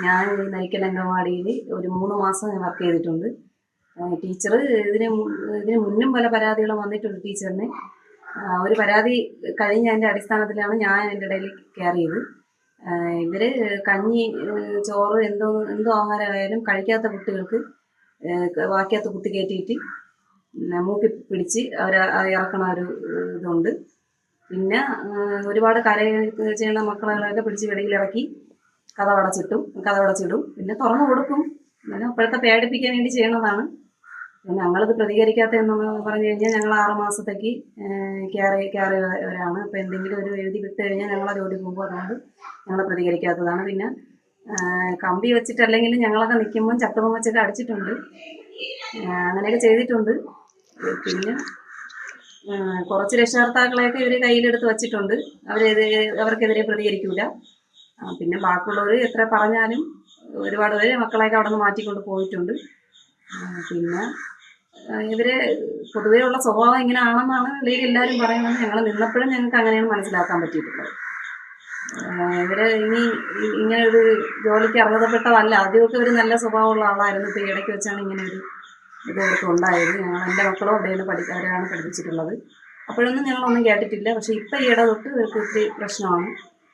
ഞാൻ നയിക്കൽ അംഗൻവാടിയിൽ ഒരു 3 മാസം ഞാൻ വർക്ക് ചെയ്തിട്ടുണ്ട്. ടീച്ചർ ഇതിന് മുന്നും പല പരാതികളും വന്നിട്ടുണ്ട് ടീച്ചറിന്. ഒരു പരാതി കഴിഞ്ഞതിൻ്റെ അടിസ്ഥാനത്തിലാണ് ഞാൻ അതിൻ്റെ ഇടയിൽ കയറിയത്. ഇവർ കഞ്ഞി, ചോറ് എന്തോ ആഹാരമായാലും കഴിക്കാത്ത കുട്ടികൾക്ക് വാക്കകത്ത് കുത്തിക്കയറ്റിയിട്ട് മൂക്കി പിടിച്ച് ഇറക്കണ ഒരു ഇതുണ്ട്. പിന്നെ ഒരുപാട് ചെയ്യുന്ന മക്കളെയൊക്കെ പിടിച്ച് വെളിയിലിറക്കി കതവടച്ചിടും. പിന്നെ തുറന്നു കൊടുക്കും. പിന്നെ അപ്പോഴത്തെ പേടിപ്പിക്കാൻ വേണ്ടി ചെയ്യണതാണ്. ഞങ്ങളിത് പ്രതികരിക്കാത്തതെന്ന് പറഞ്ഞു കഴിഞ്ഞാൽ ഞങ്ങൾ 6 മാസത്തേക്ക് കയറിയവരാണ്. അപ്പോൾ എന്തെങ്കിലും ഒരു എഴുതി വിട്ട് കഴിഞ്ഞാൽ ഞങ്ങളെ ജോലി പോകുമ്പോൾ അതുകൊണ്ട് ഞങ്ങൾ പ്രതികരിക്കാത്തതാണ്. പിന്നെ കമ്പി വെച്ചിട്ടല്ലെങ്കിലും ഞങ്ങളൊക്കെ നിൽക്കുമ്പം ചട്ടുകം വെച്ചൊക്കെ അടിച്ചിട്ടുണ്ട്. അങ്ങനെയൊക്കെ ചെയ്തിട്ടുണ്ട്. പിന്നെ കുറച്ച് രക്ഷകർത്താക്കളെയൊക്കെ ഇവർ കയ്യിലെടുത്ത് വച്ചിട്ടുണ്ട്. അവർക്കെതിരെ പ്രതികരിക്കൂല. പിന്നെ ബാക്കിയുള്ളവർ എത്ര പറഞ്ഞാലും ഒരുപാട് പേര് മക്കളെയൊക്കെ അവിടെ നിന്ന് മാറ്റിക്കൊണ്ട് പോയിട്ടുണ്ട്. പിന്നെ ഇവരെ പൊതുവേ ഉള്ള സ്വഭാവം ഇങ്ങനെയാണെന്നാണ് വെളിയിൽ എല്ലാവരും പറയുന്നത്. ഞങ്ങൾ നിന്നപ്പോഴും ഞങ്ങൾക്ക് അങ്ങനെയാണ് മനസ്സിലാക്കാൻ പറ്റിയിട്ടുള്ളത്. ഇവര് ഇങ്ങനെ ഒരു ജോലിക്ക് അർഹതപ്പെട്ടതല്ല. ആദ്യമൊക്കെ ഒരു നല്ല സ്വഭാവമുള്ള ആളായിരുന്നു. ഇപ്പോൾ ഈ ഇടയ്ക്ക് വെച്ചാണ് ഇങ്ങനെ ഒരു ഇതൊക്കെ ഉണ്ടായത്. എൻ്റെ മക്കളും അവിടെയാണ് അവരാണ് പഠിപ്പിച്ചിട്ടുള്ളത്. അപ്പോഴൊന്നും ഞങ്ങളൊന്നും കേട്ടിട്ടില്ല. പക്ഷേ ഇപ്പം ഈ ഇട തൊട്ട് ഇവർക്ക് ഒത്തിരി പ്രശ്നമാണ്.